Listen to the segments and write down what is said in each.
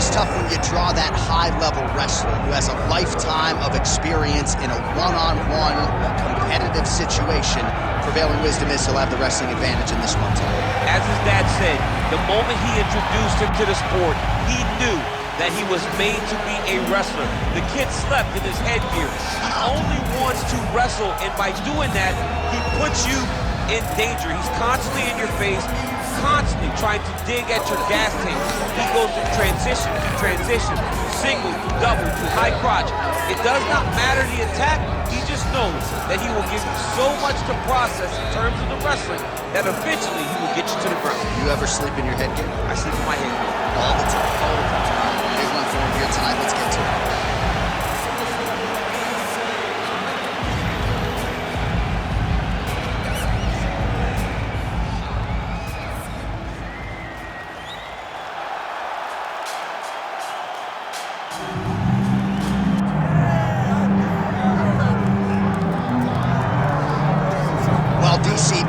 always tough when you draw that high-level wrestler who has a lifetime of experience in a one-on-one competitive situation. Prevailing wisdom is he'll have the wrestling advantage in this one, too. As his dad said, the moment he introduced him to the sport, he knew that he was made to be a wrestler. The kid slept in his headgear. He only wants to wrestle, and by doing that, he puts you in danger. He's constantly in your face, constantly trying to dig at your gas tank. He goes from transition, single to double to high crotch. It does not matter the attack. He just knows that he will give you so much to process in terms of the wrestling that eventually he will get you to the ground. You ever sleep in your headgear? I sleep in my headgear. All the time. All the time. Big one for him here tonight. Let's get to it.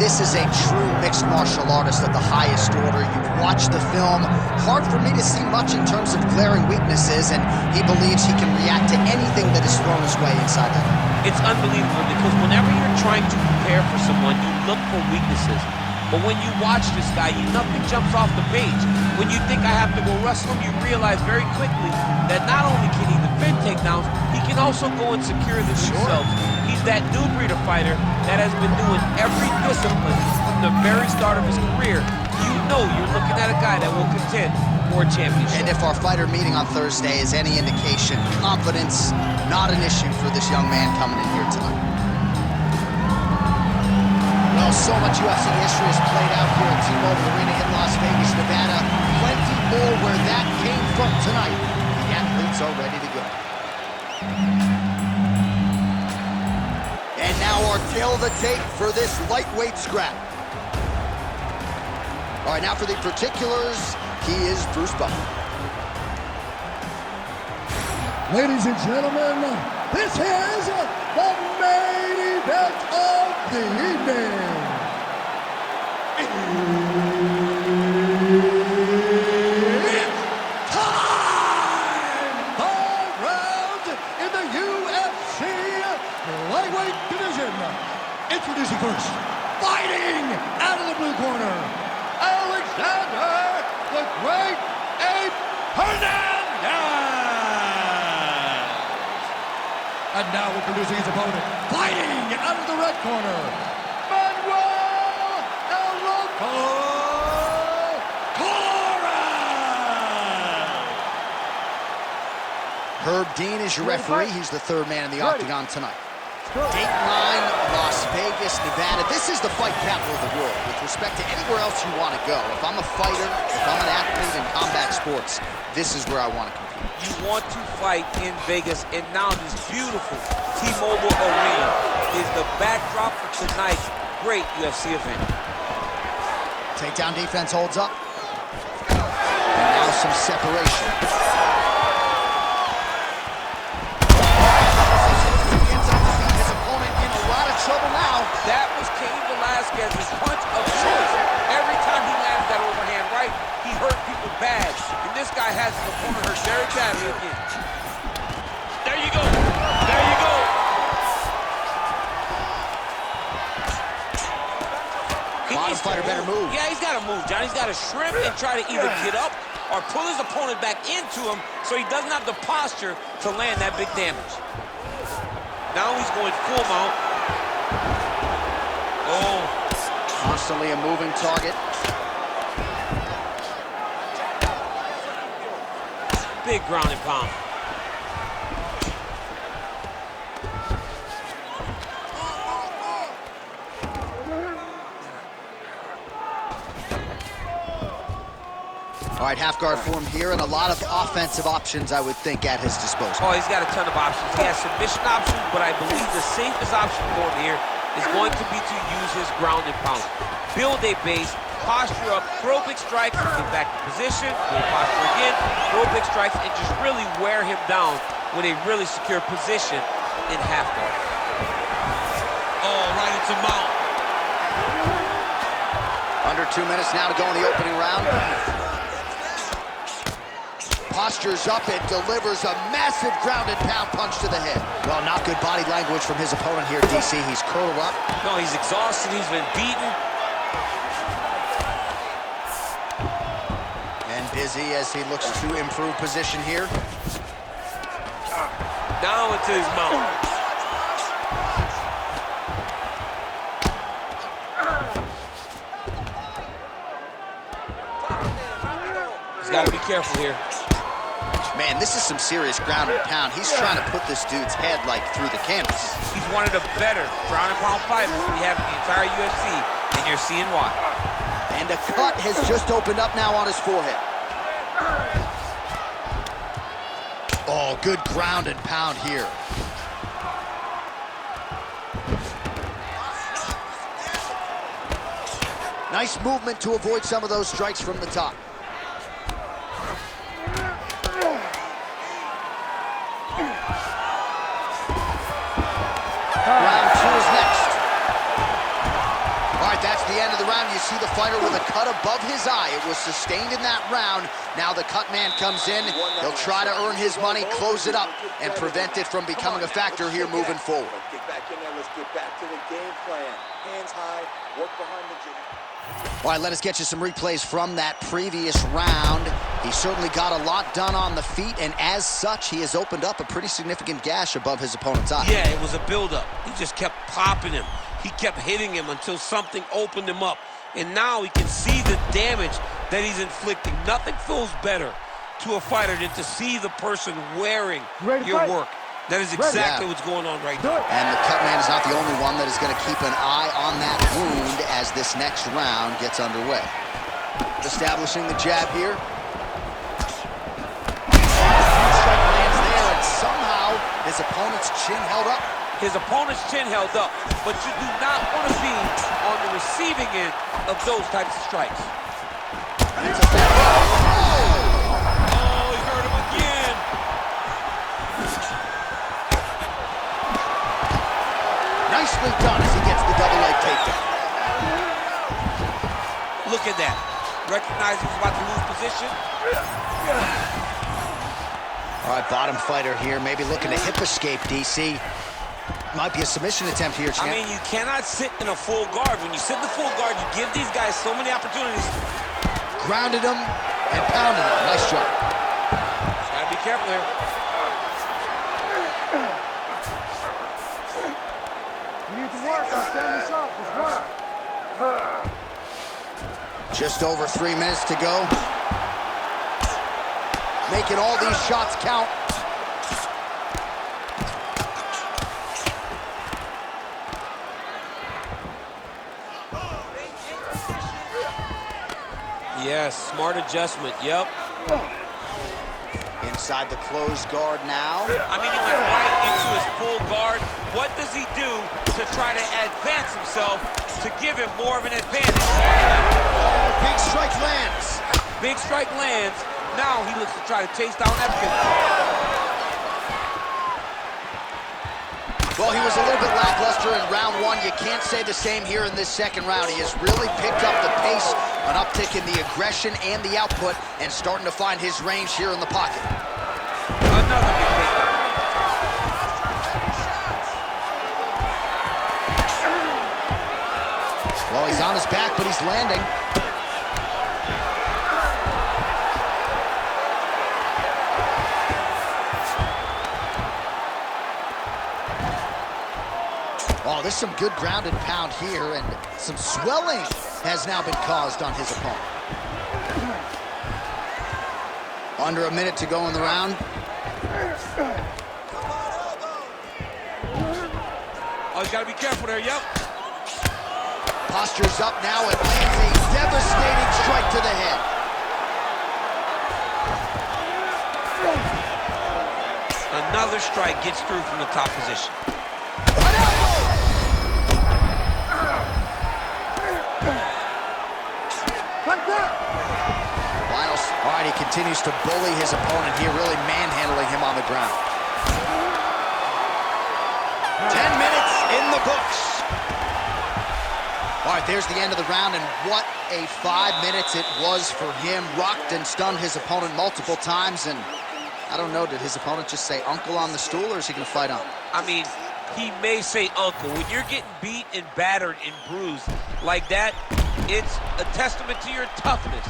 This is a true mixed martial artist of the highest order. You've watched the film. Hard for me to see much in terms of glaring weaknesses, and he believes he can react to anything that is thrown his way inside that ring. It's unbelievable because whenever you're trying to prepare for someone, you look for weaknesses. But when you watch this guy, nothing jumps off the page. When you think I have to go wrestle him, you realize very quickly that not only can he defend takedowns, he can also go and secure them himself. He's that new breed of fighter that has been doing every discipline from the very start of his career. You know you're looking at a guy that will contend for a championship. And if our fighter meeting on Thursday is any indication, confidence not an issue for this young man coming in here tonight. Well, so much UFC history has played out here at T-Mobile Arena in Las Vegas, Nevada. Plenty more where that came from tonight. The athletes are ready to go. And now our tail of the tape for this lightweight scrap. All right, now for the particulars, he is Bruce Buffer. Ladies and gentlemen, this is the main event of the evening. It's time! 5 rounds in the UFC lightweight division. Introducing first, fighting out of the blue corner, Alexander the Great Ape Hernandez. And now introducing his opponent, fighting out of the red corner, Manuel Torres. Herb Dean is your referee. He's the third man in the octagon tonight. Dateline, Las Vegas, Nevada. This is the fight capital of the world with respect to anywhere else you want to go. If I'm a fighter, if I'm an athlete in combat sports, this is where I want to compete. You want to fight in Vegas, and now this beautiful T-Mobile Arena is the backdrop for tonight's great UFC event. Takedown defense holds up. And now some separation. Trouble now. That was Cain Velasquez's punch of choice. Every time he landed that overhand right, he hurt people bad. And this guy has his opponent hurt very badly again. There you go. There you go. Bottom fighter better move. Yeah, he's got to move, John. He's got to shrimp and try to either get up or pull his opponent back into him so he doesn't have the posture to land that big damage. Now he's going full mount. Oh. Constantly a moving target. Big ground and pound. All right, half guard form here, and a lot of offensive options, I would think, at his disposal. Oh, he's got a ton of options. He has submission options, but I believe the safest option for him here is going to be to use his ground and pound. Build a base, posture up, throw big strikes, get back to position, build posture again, throw big strikes, and just really wear him down with a really secure position in half guard. Oh, right into mount. Under 2 minutes now to go in the opening round. postures up and delivers a massive ground and pound punch to the head. Well, not good body language from his opponent here, DC. He's curled up. No, he's exhausted. He's been beaten. And busy as he looks to improve position here. Down into his mount. He's got to be careful here. Man, this is some serious ground and pound. He's trying to put this dude's head, like, through the canvas. He's one of the better ground and pound fighters we have in the entire UFC, and you're seeing why. And a cut has just opened up now on his forehead. Oh, good ground and pound here. Nice movement to avoid some of those strikes from the top. Round two is next. All right, that's the end of the round. You see the fighter with a cut above his eye. It was sustained in that round. Now the cut man comes in. He'll try to earn his money, close it up, and prevent it from becoming a factor here moving forward. Get back in there. Let's get back to the game plan. Hands high, work behind the gym. All right, let us get you some replays from that previous round. He certainly got a lot done on the feet, and as such, he has opened up a pretty significant gash above his opponent's eye. Yeah, it was a buildup. He just kept popping him. He kept hitting him until something opened him up. And now he can see the damage that he's inflicting. Nothing feels better to a fighter than to see the person wearing your work. That is exactly what's going on right now. And the cut man is not the only one that is going to keep an eye on that wound as this next round gets underway. Establishing the jab here. Strike lands there, and somehow his opponent's chin held up. His opponent's chin held up, but you do not want to be on the receiving end of those types of strikes. It's a bad Oh, he hurt him again. Nicely done as he gets the double leg takedown. Look at that. Recognize he's about to lose position. All right, bottom fighter here, maybe looking to hip escape, DC. Might be a submission attempt here, champ. I mean, you cannot sit in a full guard. When you sit in the full guard, you give these guys so many opportunities. Grounded him and pounded him. Nice job. Gotta be careful here. You need to work on standing this up. Just work. Just over 3 minutes to go. Making all these shots count. Yes, smart adjustment, yep. Inside the closed guard now. I mean, he went right into his full guard. What does he do to try to advance himself to give him more of an advantage? Big strike lands. Big strike lands. Now he looks to try to chase down Epkin. Well, he was a little bit lackluster in round one. You can't say the same here in this second round. He has really picked up the pace, an uptick in the aggression and the output, and starting to find his range here in the pocket. Another big takedown. Well, he's on his back, but he's landing. Oh, there's some good ground and pound here, and some swelling has now been caused on his opponent. Under a minute to go in the round. Oh, he's got to be careful there, yep. Postures up now and lands a devastating strike to the head. Another strike gets through from the top position. All right, he continues to bully his opponent here, really manhandling him on the ground. 10 minutes in the books. All All right, there's the end of the round, and what a 5 minutes it was for him. Rocked and stunned his opponent multiple times, and I don't know, did his opponent just say uncle on the stool, or is he gonna fight on? I mean, he may say uncle. When you're getting beat and battered and bruised like that, it's a testament to your toughness,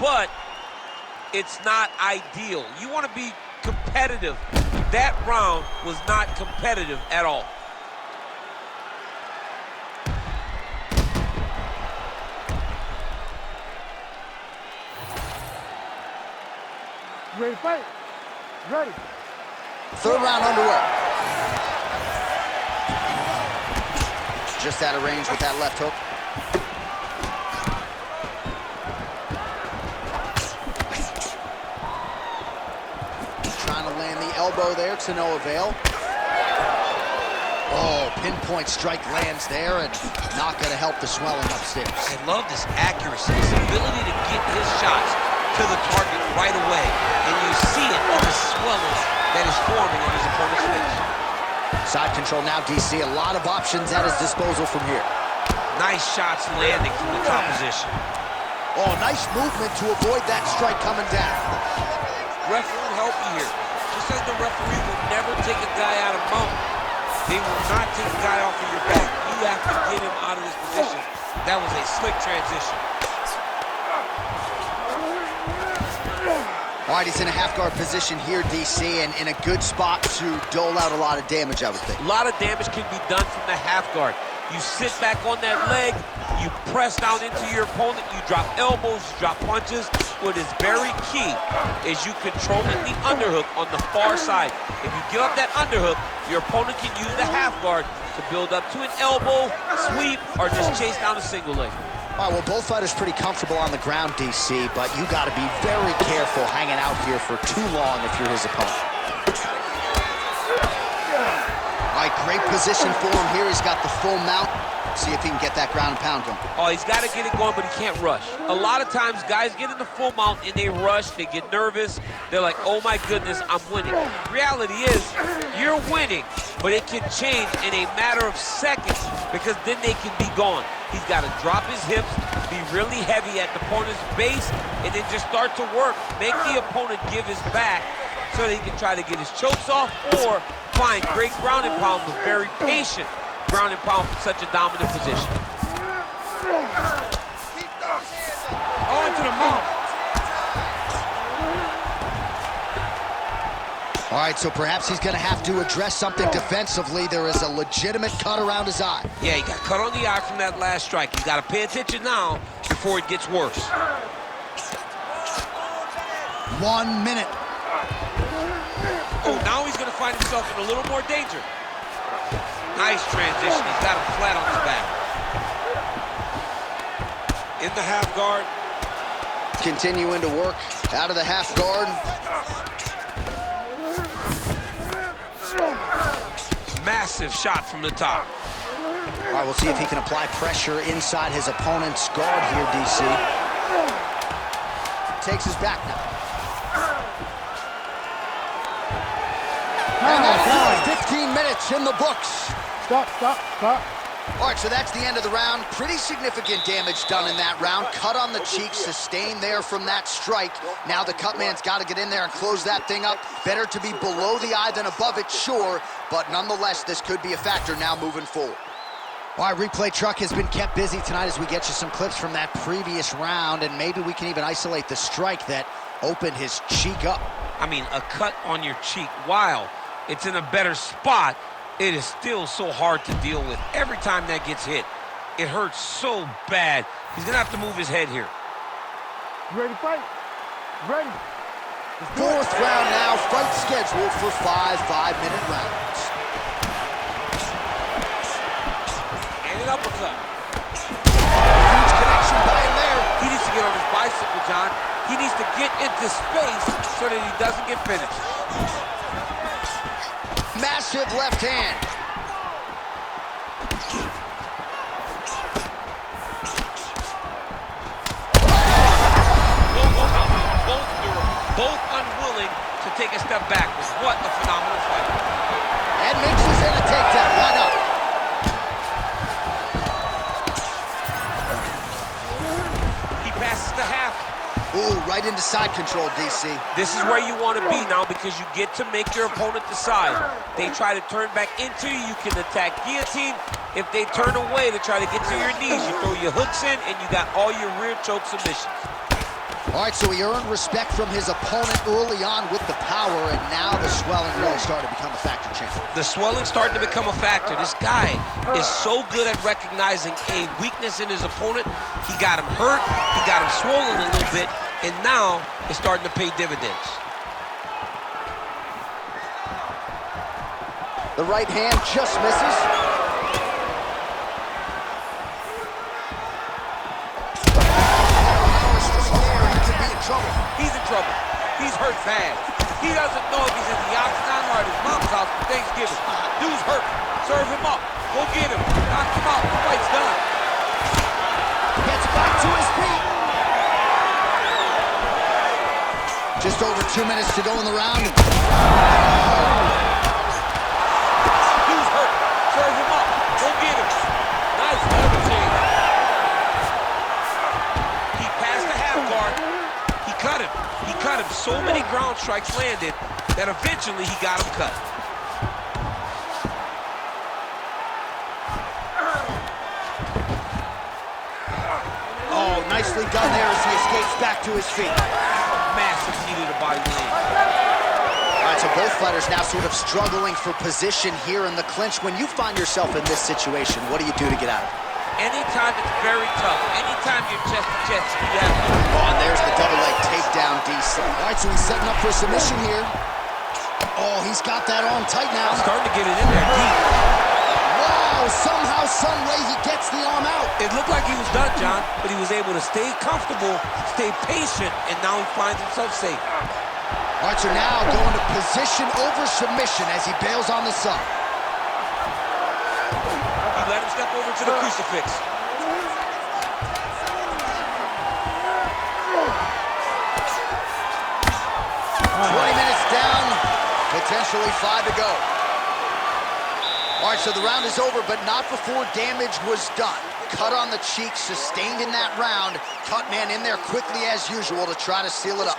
but it's not ideal. You want to be competitive. That round was not competitive at all. Ready to fight? Ready. Third round underway. Just out of range with that left hook. Trying to land the elbow there to no avail. Oh, pinpoint strike lands there, and not going to help the swelling upstairs. I love this accuracy, his ability to get his shots to the target right away, and you see it in the swelling that is forming on his opponent's face. Side control now, DC. A lot of options at his disposal from here. Nice shots landing from the top position. Oh, nice movement to avoid that strike coming down. Ref will help you here. Just as the referee will never take a guy out of mount, they will not take a guy off of your back. You have to get him out of this position. That was a slick transition. All right, he's in a half-guard position here, DC, and in a good spot to dole out a lot of damage, I would think. A lot of damage can be done from the half guard. You sit back on that leg, you press down into your opponent, you drop elbows, you drop punches. What is very key is you controlling the underhook on the far side. If you give up that underhook, your opponent can use the half guard to build up to an elbow, sweep, or just chase down a single leg. All right, well, both fighters pretty comfortable on the ground, DC, but you got to be very careful hanging out here for too long if you're his opponent. All right, great position for him here. He's got the full mount. See if he can get that ground and pound going. Oh, he's got to get it going, but he can't rush. A lot of times, guys get in the full mount and they rush, they get nervous. They're like, oh my goodness, I'm winning. Reality is, you're winning, but it can change in a matter of seconds because then they can be gone. He's got to drop his hips, be really heavy at the opponent's base, and then just start to work. Make the opponent give his back so that he can try to get his chokes off or find great ground and pound, but very patient ground and pound from such a dominant position. On to the mount. All right, so perhaps he's going to have to address something defensively. There is a legitimate cut around his eye. Yeah, he got cut on the eye from that last strike. He's got to pay attention now before it gets worse. 1 minute. Oh, now he's going to find himself in a little more danger. Nice transition. He's got him flat on his back. In the half guard. Continuing to work out of the half guard. Massive shot from the top. All right, we'll see if he can apply pressure inside his opponent's guard here, DC. Takes his back now. And that's 15 minutes in the books. Stop. All right, so that's the end of the round. Pretty significant damage done in that round. Cut on the cheek, sustained there from that strike. Now the cut man's got to get in there and close that thing up. Better to be below the eye than above it, sure. But nonetheless, this could be a factor now moving forward. All right, replay truck has been kept busy tonight as we get you some clips from that previous round. And maybe we can even isolate the strike that opened his cheek up. I mean, a cut on your cheek, while it's in a better spot, it is still so hard to deal with. Every time that gets hit, it hurts so bad. He's gonna have to move his head here. You ready to fight? Ready. Fourth round now, fight scheduled for 5 5-minute rounds. And an uppercut. Huge connection by him there. He needs to get on his bicycle, John. He needs to get into space so that he doesn't get finished. Massive left hand. Both unwilling to take a step backwards. What a phenomenal fight. And mixes in a takedown. Why not? right into side control, DC. This is where you want to be now because you get to make your opponent decide. They try to turn back into you, you can attack guillotine. If they turn away to try to get to your knees, you throw your hooks in and you got all your rear choke submissions. All right, so he earned respect from his opponent early on with the power, and now the swelling really started to become a factor, champ. The swelling started to become a factor. This guy is so good at recognizing a weakness in his opponent. He got him hurt, he got him swollen a little bit, and now it's starting to pay dividends. The right hand just misses. He's in trouble. He's hurt bad. He doesn't know if he's in the octagon or at his mom's house for Thanksgiving. Dude's hurt. Serve him up. Go get him. Knock him out. The fight's done. Gets back to his feet. Just over 2 minutes to go in the round. Dude's hurt. Serve him up. Go get him. Nice leveraging. He passed the half guard. He cut him. He cut him. So many ground strikes landed that eventually he got him cut. Oh, nicely done there as he escapes back to his feet. Massive knee to the body land. All right, so both fighters now sort of struggling for position here in the clinch. When you find yourself in this situation, what do you do to get out of it? Anytime it's very tough, anytime you're chest to chest, you have to. Oh, and there's the double leg takedown, DC. All right, so he's setting up for a submission here. Oh, he's got that arm tight now. Starting to get it in there deep. Wow, somehow, some way he gets the arm out. It looked like he was done, John, but he was able to stay comfortable, stay patient, and now he finds himself safe. All right, so now going to position over submission as he bails on the sub. He let him step over to the crucifix. 20 minutes down, potentially 5 to go. All right, so the round is over, but not before damage was done. Cut on the cheek, sustained in that round. Cut man in there quickly as usual to try to seal it up.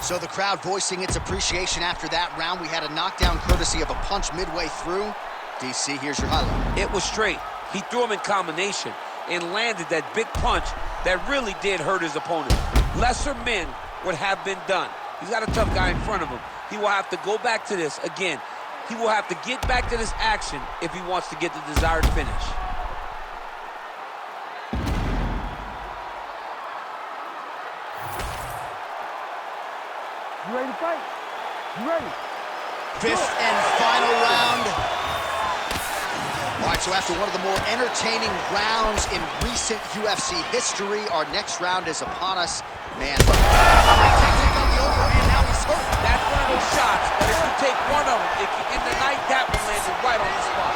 So the crowd voicing its appreciation after that round. We had a knockdown courtesy of a punch midway through. DC, here's your highlight. It was straight. He threw him in combination and landed that big punch that really did hurt his opponent. Lesser men would have been done. He's got a tough guy in front of him. He will have to go back to this again. He will have to get back to this action if he wants to get the desired finish. You ready to fight? You ready? Fifth and final round. All right, so after one of the more entertaining rounds in recent UFC history, our next round is upon us. Man, now he's hurt. That's one of those shots that if you take one of them, in the night, that one landed right on the spot.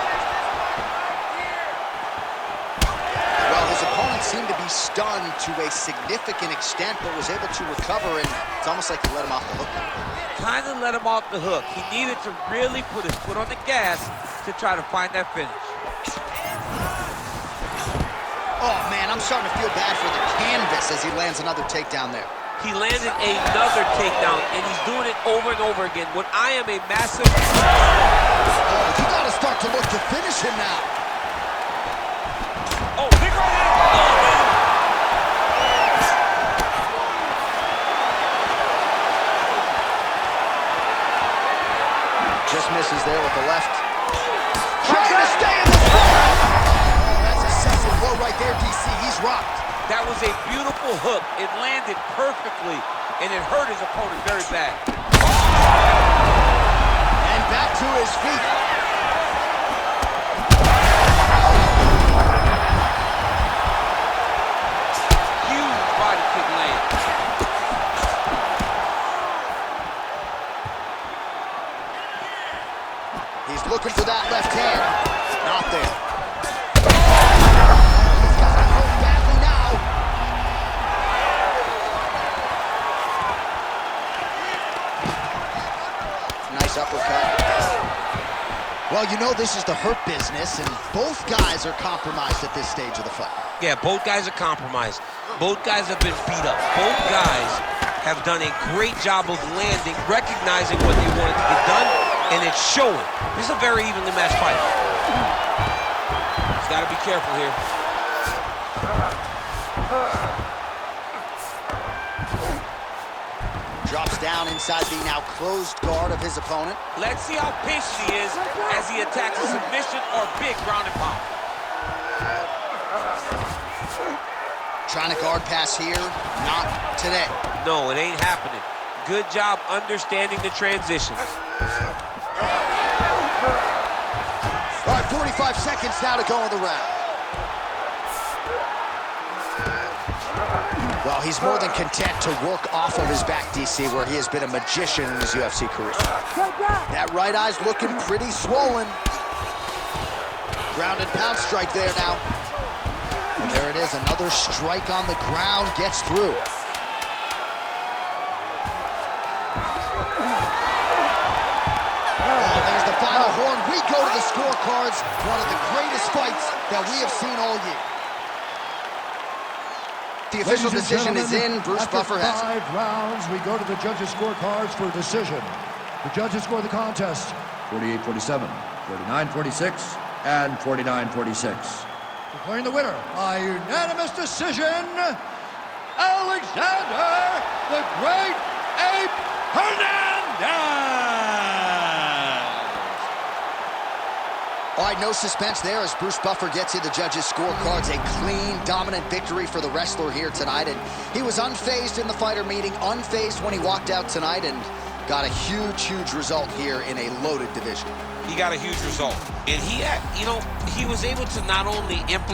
Well, his opponent seemed to be stunned to a significant extent, but was able to recover, and it's almost like he let him off the hook. Kind of let him off the hook. He needed to really put his foot on the gas to try to find that finish. Oh, man, I'm starting to feel bad for the canvas as he lands another takedown there. He landed another takedown, and he's doing it over and over again. When I am a massive... Oh, you got to start to look to finish him now. Oh, big right hand! Oh, man! Just misses there with the left. Trying to stay in the fight! Oh, that's a sensitive blow right there, DC. He's rocked. That was a beautiful hook. It landed perfectly, and it hurt his opponent very bad. And back to his feet. Huge body kick land. He's looking for that left hand. Not there. Nice uppercut. Well, you know this is the hurt business, and both guys are compromised at this stage of the fight. Yeah, both guys are compromised. Both guys have been beat up. Both guys have done a great job of landing, recognizing what they wanted to get done, and it's showing. This is a very evenly matched fight. He's got to be careful here. Drops down inside the now closed guard of his opponent. Let's see how patient he is as he attacks a submission or big ground and pound. Trying to guard pass here, not today. No, it ain't happening. Good job understanding the transitions. All right, 45 seconds now to go in the round. Well, he's more than content to work off of his back, DC, where he has been a magician in his UFC career. That right eye's looking pretty swollen. Ground and pound strike there now. And there it is, another strike on the ground, gets through. Oh, there's the final horn. We go to the scorecards. One of the greatest fights that we have seen all year. The official decision is in. Bruce Buffer has it. After 5 rounds, we go to the judges' scorecards for a decision. The judges score the contest 48-47, 49-46, and 49-46. Declaring the winner by unanimous decision, Alexander the Great Ape Hernandez! All right, no suspense there as Bruce Buffer gets you the judges' scorecards. A clean, dominant victory for the wrestler here tonight. And he was unfazed in the fighter meeting, unfazed when he walked out tonight, and got a huge, huge result here in a loaded division. He got a huge result. And he had, he was able to not only implement